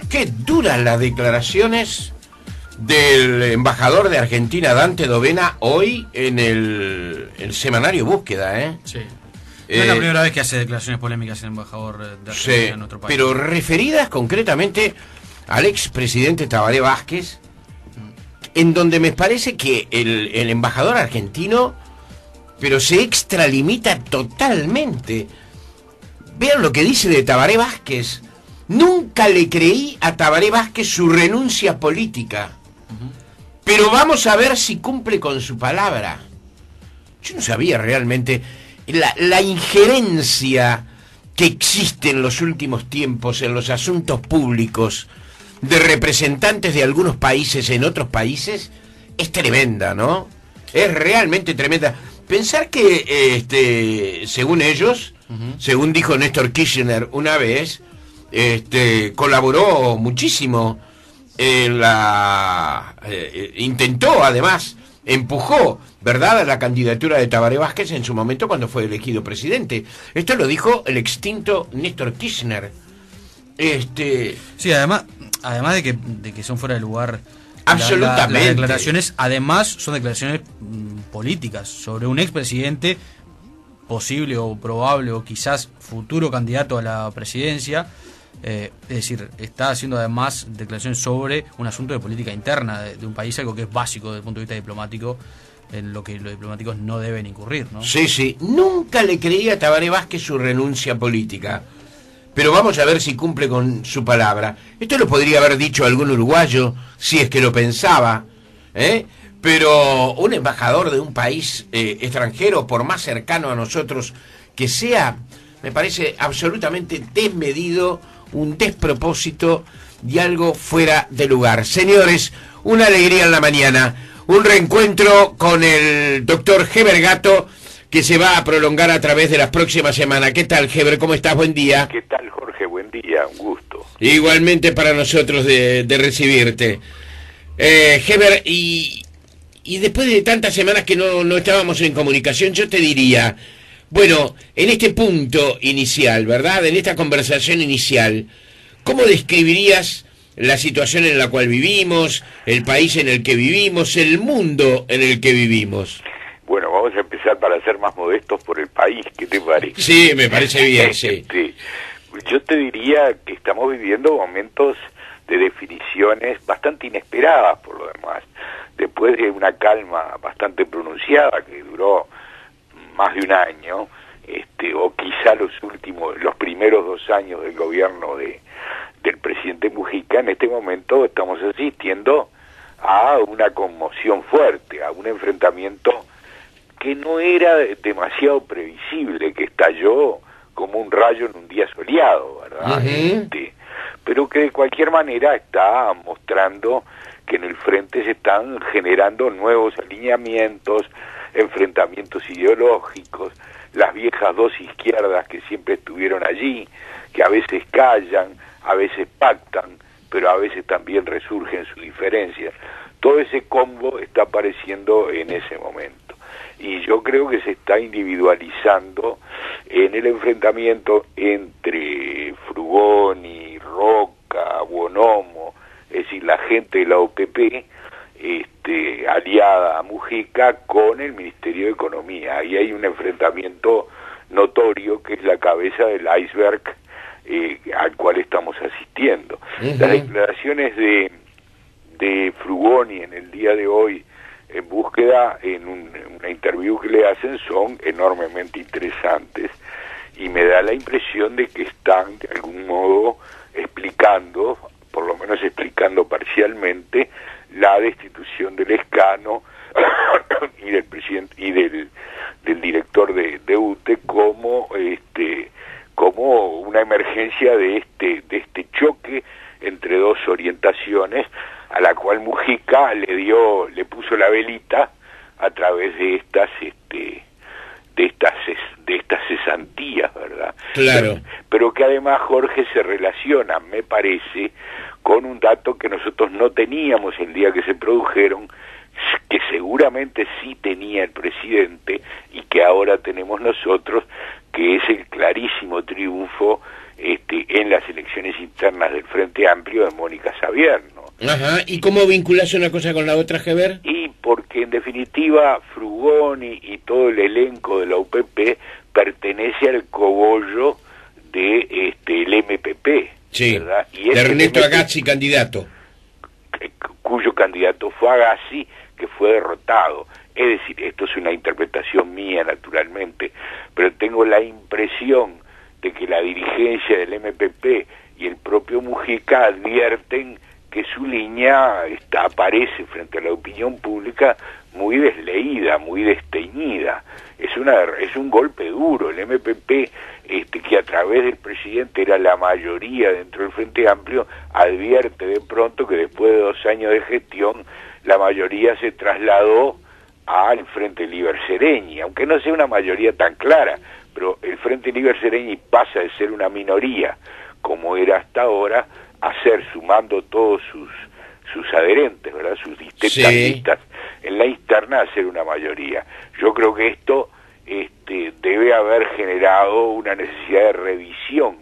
Qué duras las declaraciones del embajador de Argentina, Dante Dovena, hoy en el semanario Búsqueda, ¿eh? Sí. No es la primera vez que hace declaraciones polémicas el embajador de Argentina en nuestro país. Pero referidas concretamente al expresidente Tabaré Vázquez, en donde me parece que el embajador argentino, pero se extralimita totalmente. Vean lo que dice de Tabaré Vázquez. Nunca le creí a Tabaré Vázquez su renuncia política, pero vamos a ver si cumple con su palabra. Yo no sabía realmente la injerencia que existe en los últimos tiempos en los asuntos públicos de representantes de algunos países en otros países. Es tremenda, ¿no? Es realmente tremenda. Pensar que, según ellos, según dijo Néstor Kirchner una vez, colaboró muchísimo en intentó, además, empujó, ¿verdad?, la candidatura de Tabaré Vázquez en su momento cuando fue elegido presidente. Esto lo dijo el extinto Néstor Kirchner. Sí, además de que son fuera de lugar. Absolutamente. Las declaraciones, además, son declaraciones políticas sobre un expresidente posible o probable o quizás futuro candidato a la presidencia. Es decir, está haciendo además declaraciones sobre un asunto de política interna de un país, algo que es básico desde el punto de vista diplomático, en lo que los diplomáticos no deben incurrir, ¿no? Sí. Nunca le creía a Tabaré Vázquez su renuncia política, pero vamos a ver si cumple con su palabra. Esto lo podría haber dicho algún uruguayo, si es que lo pensaba, pero un embajador de un país extranjero, por más cercano a nosotros que sea, me parece absolutamente desmedido, un despropósito y algo fuera de lugar. Señores, una alegría en la mañana, un reencuentro con el doctor Heber Gato, que se va a prolongar a través de las próximas semanas. ¿Qué tal, Heber? ¿Cómo estás? Buen día. ¿Qué tal, Jorge? Buen día, un gusto. Igualmente para nosotros de recibirte. Heber, y después de tantas semanas que no estábamos en comunicación, yo te diría, bueno, en este punto inicial, ¿verdad?, en esta conversación inicial, ¿cómo describirías la situación en la cual vivimos, el país en el que vivimos, el mundo en el que vivimos? Bueno, vamos a empezar para ser más modestos por el país, ¿qué te parece? Sí, me parece bien, sí. Yo te diría que estamos viviendo momentos de definiciones bastante inesperadas por lo demás. Después de una calma bastante pronunciada que duró más de un año, o quizá los primeros 2 años del gobierno del presidente Mujica, en este momento estamos asistiendo a una conmoción fuerte, a un enfrentamiento que no era demasiado previsible, que estalló como un rayo en un día soleado, ¿verdad? Pero que de cualquier manera está mostrando que en el frente se están generando nuevos alineamientos, enfrentamientos ideológicos, las viejas dos izquierdas que siempre estuvieron allí, que a veces callan, a veces pactan, pero a veces también resurgen sus diferencias. Todo ese combo está apareciendo en ese momento. Y yo creo que se está individualizando en el enfrentamiento entre Frugoni, Roca, Bonomo, es decir, la gente de la OPP, aliada a Mujica, con el Ministerio de Economía. Ahí hay un enfrentamiento notorio que es la cabeza del iceberg al cual estamos asistiendo. Las declaraciones de Frugoni en el día de hoy en Búsqueda, en una interview que le hacen, son enormemente interesantes y me da la impresión de que están de algún modo explicando, por lo menos explicando parcialmente, la destitución del Escano y del presidente y del director de UTE como una emergencia de este choque entre dos orientaciones, a la cual Mujica le puso la velita a través de estas cesantías, ¿verdad? Claro. Pero que además, Jorge, se relaciona, me parece, con un dato que nosotros no teníamos el día que se produjeron, que seguramente sí tenía el presidente y que ahora tenemos nosotros, que es el clarísimo triunfo en las elecciones internas del Frente Amplio de Mónica Savierno. Ajá, ¿y cómo vinculás una cosa con la otra, Heber? Y porque en definitiva Frugoni y todo el elenco de la UPP pertenece al cogollo de el MPP, sí, ¿verdad? Y de Ernesto MPP, Agazzi, candidato. cuyo candidato fue Agazzi, que fue derrotado. Es decir, esto es una interpretación mía, naturalmente, pero tengo la impresión de que la dirigencia del MPP y el propio Mujica advierten que su línea aparece frente a la opinión pública muy desleída, muy desteñida. Es un golpe duro. El MPP, que a través del presidente era la mayoría dentro del Frente Amplio, advierte de pronto que después de 2 años de gestión la mayoría se trasladó al Frente Liber Seregni, aunque no sea una mayoría tan clara, pero el Frente Liber Seregni pasa de ser una minoría, como era hasta ahora, a ser, sumando todos sus adherentes, ¿verdad?, sus distintas en la interna, a ser una mayoría. Yo creo que esto debe haber generado una necesidad de revisión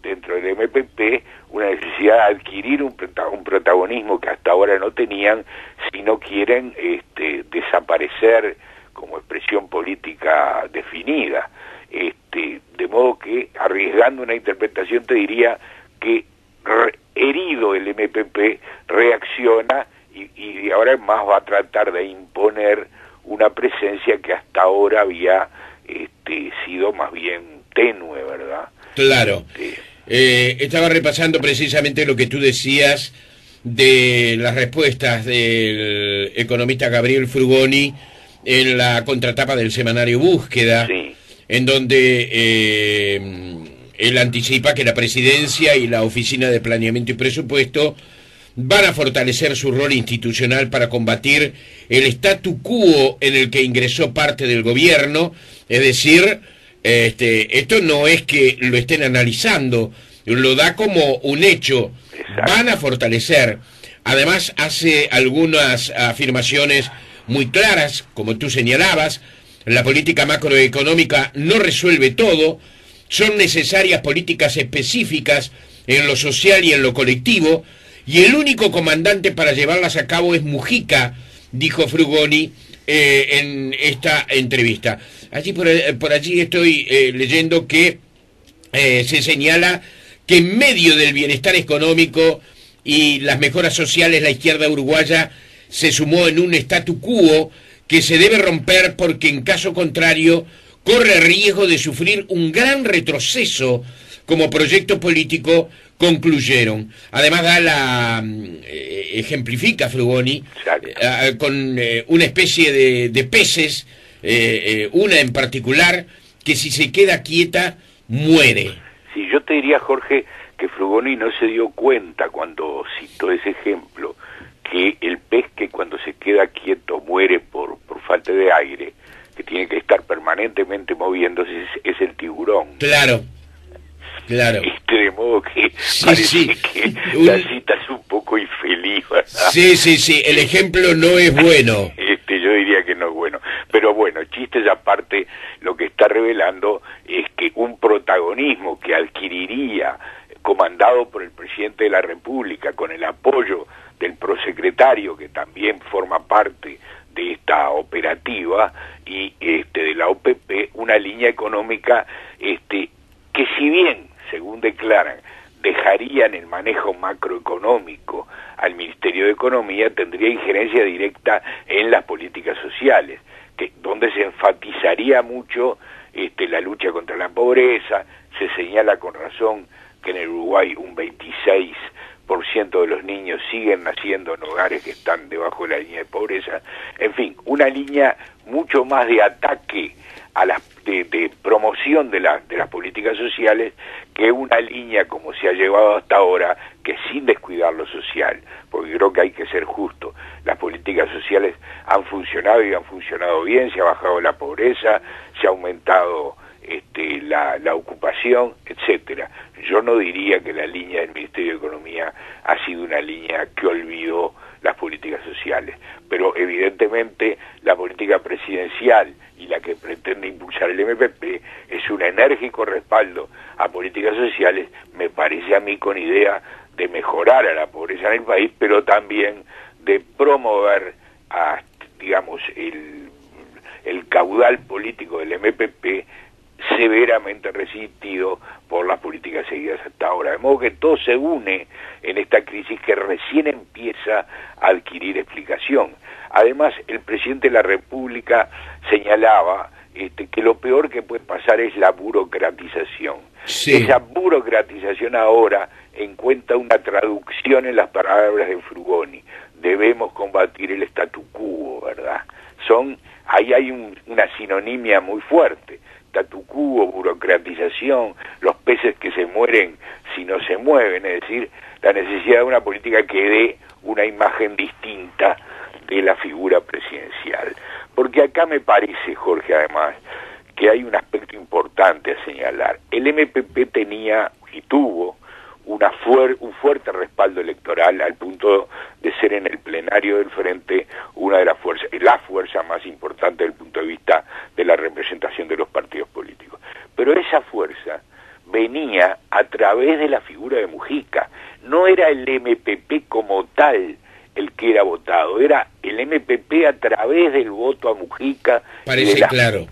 dentro del MPP, una necesidad de adquirir un protagonismo que hasta ahora no tenían, si no quieren desaparecer como expresión política definida. De modo que, arriesgando una interpretación, te diría que herido el MPP reacciona y ahora más va a tratar de imponer una presencia que hasta ahora había sido más bien tenue, ¿verdad? Claro. Estaba repasando precisamente lo que tú decías de las respuestas del economista Gabriel Frugoni en la contratapa del semanario Búsqueda, sí, en donde él anticipa que la presidencia y la Oficina de Planeamiento y Presupuesto van a fortalecer su rol institucional para combatir el statu quo en el que ingresó parte del gobierno. Es decir, esto no es que lo estén analizando, lo da como un hecho. exacto. Van a fortalecer. Además hace algunas afirmaciones muy claras, como tú señalabas. La política macroeconómica no resuelve todo, son necesarias políticas específicas en lo social y en lo colectivo, y el único comandante para llevarlas a cabo es Mujica, dijo Frugoni en esta entrevista. Allí por allí estoy leyendo que se señala que en medio del bienestar económico y las mejoras sociales, la izquierda uruguaya se sumó en un statu quo que se debe romper porque en caso contrario corre riesgo de sufrir un gran retroceso como proyecto político, concluyeron. Además ejemplifica Frugoni con una especie de peces, una en particular, que si se queda quieta, muere. Sí, yo te diría, Jorge, que Frugoni no se dio cuenta cuando citó ese ejemplo, que el pez que cuando se queda quieto muere por falta de aire, que tiene que estar permanentemente moviéndose, es el tiburón. Claro, claro. De modo que sí, parece sí. que la cita es un poco infeliz, ¿verdad? Sí, el ejemplo no es bueno. Yo diría que no es bueno. Pero bueno, chistes aparte, lo que está revelando es que un protagonismo que adquiriría, comandado por el presidente de la República, con el apoyo del prosecretario, que también forma parte de esta operativa, y de la OPP, una línea económica que, si bien, según declaran, dejarían el manejo macroeconómico al Ministerio de Economía, tendría injerencia directa en las políticas sociales, donde se enfatizaría mucho la lucha contra la pobreza. Se señala con razón que en el Uruguay un 26% de los niños siguen naciendo en hogares que están debajo de la línea de pobreza. En fin, una línea mucho más de ataque a de promoción de las políticas sociales, que una línea como se ha llevado hasta ahora, que sin descuidar lo social, porque creo que hay que ser justo, las políticas sociales han funcionado y han funcionado bien, se ha bajado la pobreza, se ha aumentado la ocupación, etcétera. Yo no diría que la línea del Ministerio de Economía ha sido una línea que olvidó las políticas sociales, pero evidentemente la política presidencial y la que pretende impulsar el MPP es un enérgico respaldo a políticas sociales, me parece a mí con idea de mejorar a la pobreza en el país, pero también de promover digamos, el caudal político del MPP severamente resistido por las políticas seguidas hasta ahora. De modo que todo se une en esta crisis que recién empieza a adquirir explicación. Además, el presidente de la República señalaba que lo peor que puede pasar es la burocratización. Sí. Esa burocratización ahora encuentra una traducción en las palabras de Frugoni. Debemos combatir el statu quo, ¿verdad? Ahí hay una sinonimia muy fuerte. Statu quo, burocratización, los peces que se mueren si no se mueven, es decir, la necesidad de una política que dé una imagen distinta de la figura presidencial. Porque acá me parece, Jorge, además, que hay un aspecto importante a señalar. El MPP tenía y tuvo un fuerte respaldo electoral al punto de ser en el plenario del Frente una de las fuerzas, la fuerza más importante desde el punto de vista de la representación de los partidos políticos. Pero esa fuerza venía a través de la figura de Mujica, no era el MPP como tal el que era votado, era el MPP a través del voto a Mujica. Parece claro.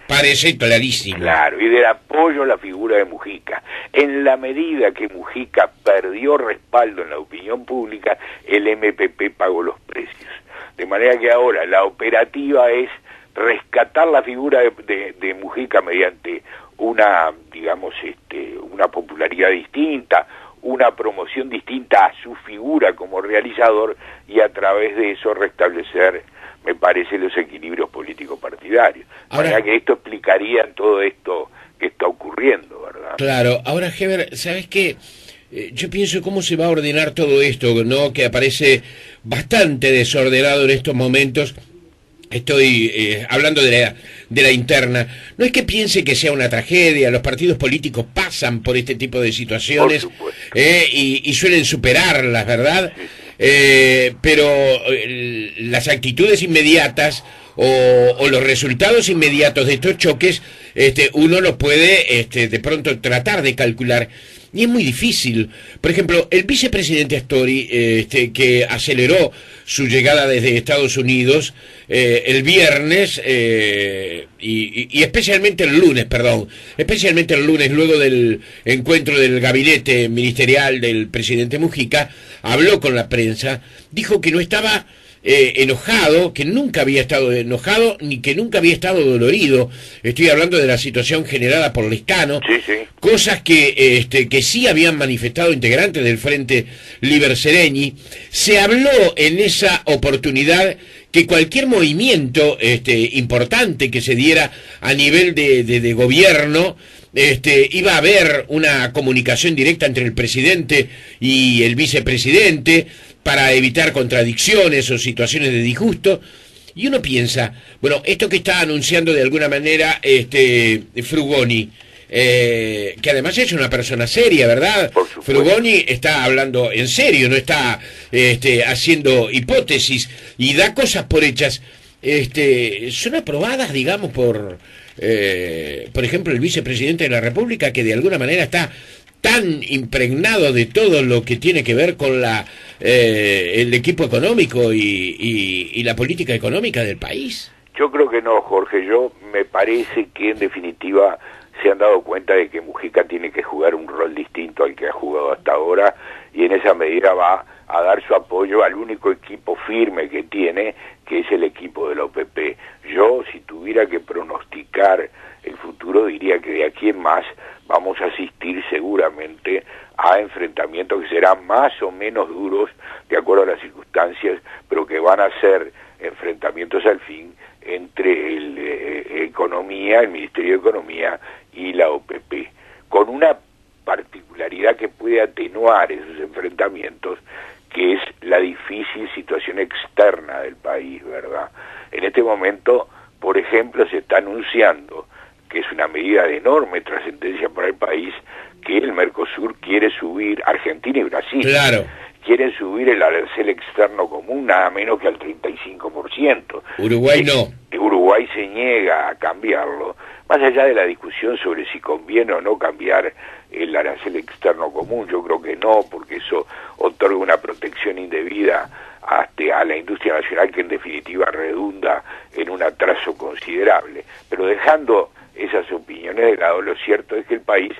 Parece clarísimo. Claro, y del apoyo a la figura de Mujica. En la medida que Mujica perdió respaldo en la opinión pública, el MPP pagó los precios. De manera que ahora la operativa es rescatar la figura de Mujica mediante una, digamos, una popularidad distinta, una promoción distinta a su figura como realizador y a través de eso restablecer, me parece, los equilibrios políticos partidarios. Ahora que esto explicaría todo esto que está ocurriendo, ¿verdad? Claro. Ahora, Heber, ¿sabes qué? Yo pienso cómo se va a ordenar todo esto, ¿no? Que aparece bastante desordenado en estos momentos. Estoy hablando de la interna. No es que piense que sea una tragedia, los partidos políticos pasan por este tipo de situaciones y suelen superarlas, ¿verdad? Pero las actitudes inmediatas o los resultados inmediatos de estos choques, uno los puede de pronto tratar de calcular. Y es muy difícil. Por ejemplo, el vicepresidente Astori, que aceleró su llegada desde Estados Unidos el viernes y especialmente el lunes, luego del encuentro del gabinete ministerial del presidente Mujica, habló con la prensa, dijo que no estaba enojado, que nunca había estado enojado ni que nunca había estado dolorido. Estoy hablando de la situación generada por Lescano, sí. Cosas que sí habían manifestado integrantes del Frente Liber Seregni. Se habló en esa oportunidad que cualquier movimiento importante que se diera a nivel de gobierno, iba a haber una comunicación directa entre el presidente y el vicepresidente para evitar contradicciones o situaciones de disgusto. Y uno piensa, bueno, esto que está anunciando de alguna manera Frugoni, que además es una persona seria, ¿verdad? Frugoni está hablando en serio, no está haciendo hipótesis y da cosas por hechas. Son aprobadas, digamos, por ejemplo, el vicepresidente de la República, que de alguna manera está tan impregnado de todo lo que tiene que ver con el equipo económico y la política económica del país. Yo creo que no, Jorge. Me parece que en definitiva se han dado cuenta de que Mujica tiene que jugar un rol distinto al que ha jugado hasta ahora, y en esa medida va a dar su apoyo al único equipo firme que tiene, que es el equipo de la OPP. Yo, si tuviera que pronosticar el futuro, diría que de aquí en más vamos a asistir seguramente a enfrentamientos que serán más o menos duros de acuerdo a las circunstancias, pero que van a ser enfrentamientos al fin entre el Ministerio de Economía y la OPP, con una particularidad que puede atenuar esos enfrentamientos, que es la difícil situación externa del país, ¿verdad? En este momento, por ejemplo, se está anunciando que es una medida de enorme trascendencia para el país, que el Mercosur quiere subir, Argentina y Brasil, claro, quieren subir el arancel externo común nada menos que al 35%. Uruguay no. Uruguay se niega a cambiarlo, más allá de la discusión sobre si conviene o no cambiar el arancel externo común. Yo creo que no, porque eso otorga una protección indebida a la industria nacional, que en definitiva redunda en un atraso considerable. Pero dejando esas opiniones de lado, lo cierto es que el país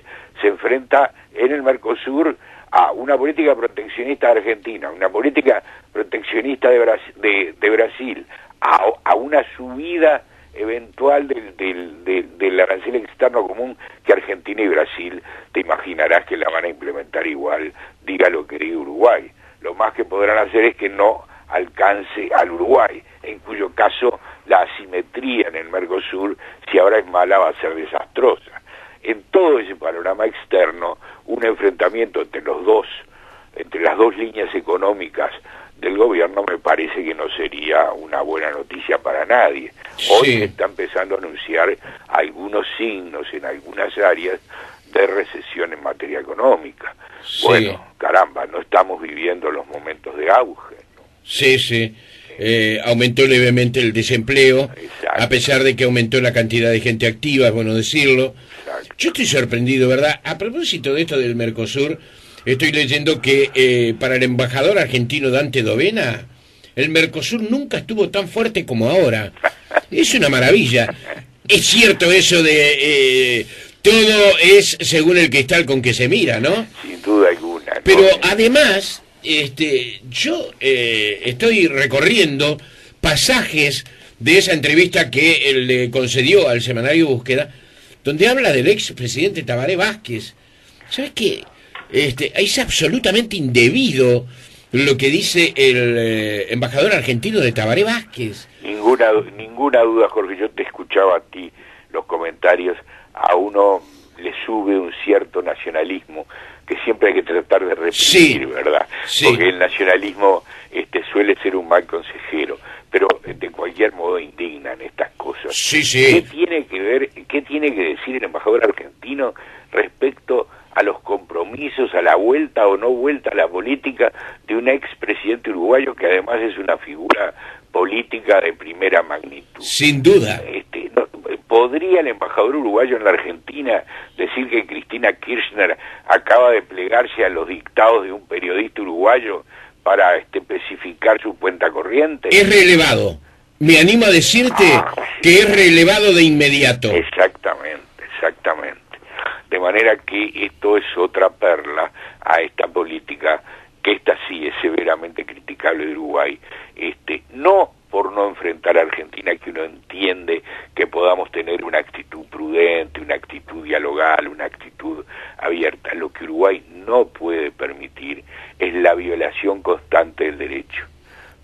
se enfrenta en el Mercosur a una política proteccionista de Argentina, una política proteccionista de Brasil, a una subida eventual del arancel externo común, que Argentina y Brasil, te imaginarás que la van a implementar igual, diga lo que diga Uruguay. Lo más que podrán hacer es que no alcance al Uruguay, en cuyo caso la asimetría en el Mercosur, si ahora es mala, va a ser desastrosa. En todo ese panorama externo, un enfrentamiento entre las dos líneas económicas del gobierno, me parece que no sería una buena noticia para nadie. Hoy se está empezando a anunciar algunos signos en algunas áreas de recesión en materia económica. Sí. Bueno, caramba, no estamos viviendo los momentos de auge, ¿no? Sí. Aumentó levemente el desempleo, exacto, a pesar de que aumentó la cantidad de gente activa, es bueno decirlo. Exacto. Yo estoy sorprendido, ¿verdad? A propósito de esto del Mercosur, estoy leyendo que para el embajador argentino Dante Dovena, el Mercosur nunca estuvo tan fuerte como ahora. Es una maravilla. Es cierto eso de todo es según el cristal con que se mira, ¿no? Sin duda alguna, ¿no? Pero además, yo estoy recorriendo pasajes de esa entrevista que él le concedió al semanario Búsqueda, donde habla del expresidente Tabaré Vázquez. ¿Sabes qué? Es absolutamente indebido lo que dice el embajador argentino de Tabaré Vázquez. Ninguna duda, Jorge. Yo te escuchaba a ti los comentarios. A uno le sube un cierto nacionalismo que siempre hay que tratar de reprimir, sí, ¿verdad? Sí. Porque el nacionalismo suele ser un mal consejero, pero de cualquier modo indignan estas cosas. Sí. ¿Qué tiene que decir el embajador argentino respecto a los compromisos, a la vuelta o no vuelta a la política de un expresidente uruguayo, que además es una figura política de primera magnitud? Sin duda. ¿Podría el embajador uruguayo en la Argentina decir que Cristina Kirchner acaba de plegarse a los dictados de un periodista uruguayo para especificar su cuenta corriente? Es relevado. Me animo a decirte que es relevado de inmediato. Exactamente. De manera que esto es otra perla a esta política, que esta sí es severamente criticable de Uruguay, no por no enfrentar a Argentina, que uno entiende que podamos tener una actitud prudente, una actitud dialogal, una actitud abierta. Lo que Uruguay no puede permitir es la violación constante del derecho,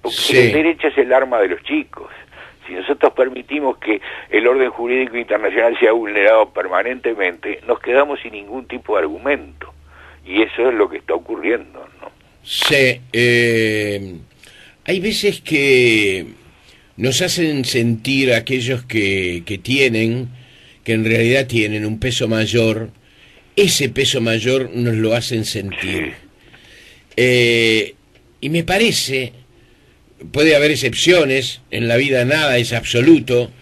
porque sí, el derecho es el arma de los chicos. Si nosotros permitimos que el orden jurídico internacional sea vulnerado permanentemente, nos quedamos sin ningún tipo de argumento, y eso es lo que está ocurriendo, ¿no? Sí, hay veces que nos hacen sentir aquellos que en realidad tienen un peso mayor, ese peso mayor nos lo hacen sentir. Sí. Y me parece, puede haber excepciones, en la vida nada es absoluto,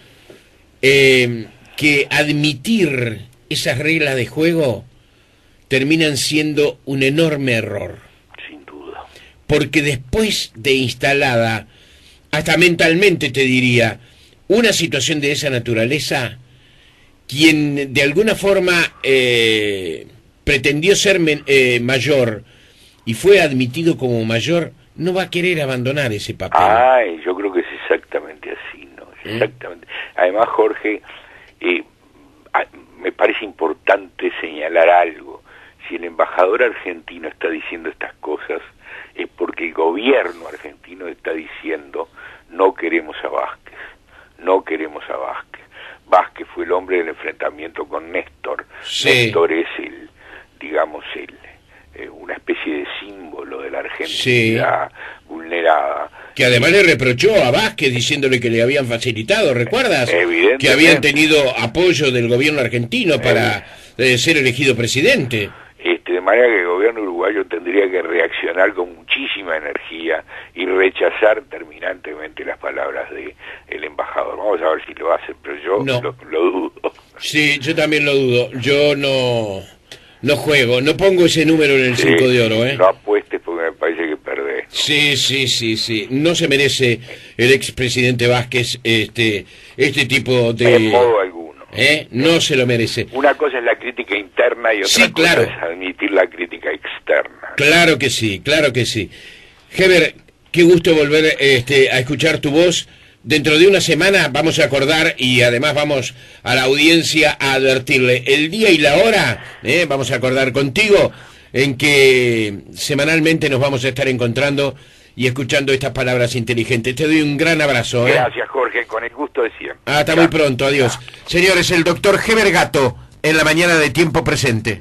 que admitir esas reglas de juego terminan siendo un enorme error. Porque después de instalada, hasta mentalmente te diría, una situación de esa naturaleza, quien de alguna forma pretendió ser mayor y fue admitido como mayor, no va a querer abandonar ese papel. Yo creo que es exactamente así, ¿no? Exactamente. Además, Jorge, me parece importante señalar algo. Si el embajador argentino está diciendo estas cosas, es porque el gobierno argentino está diciendo: no queremos a Vázquez, no queremos a Vázquez. Vázquez fue el hombre del enfrentamiento con Néstor. Sí. Néstor es una especie de símbolo de la Argentina, sí, vulnerada. que además le reprochó a Vázquez diciéndole que le habían facilitado, ¿recuerdas? Evidentemente. Que habían tenido apoyo del gobierno argentino para ser elegido presidente. De manera que el gobierno uruguayo tendría que reaccionar con muchísima energía y rechazar terminantemente las palabras del embajador. Vamos a ver si lo hacen, pero yo lo dudo. Sí, yo también lo dudo. Yo no juego, no pongo ese número en el 5 de oro, ¿eh? No apuestes porque me parece que perdés, ¿no? Sí. No se merece el expresidente Vázquez este tipo de... En modo alguno. No se lo merece. Una cosa es la crítica interna y otra cosa es admitir la crítica externa. Claro que sí. Heber, qué gusto volver a escuchar tu voz. Dentro de una semana vamos a acordar y además vamos a la audiencia a advertirle el día y la hora, vamos a acordar contigo en que semanalmente nos vamos a estar encontrando y escuchando estas palabras inteligentes. Te doy un gran abrazo. Gracias, Jorge, con el gusto de siempre. Hasta muy pronto, adiós. Señores, el doctor Heber Gato, en la mañana de Tiempo Presente.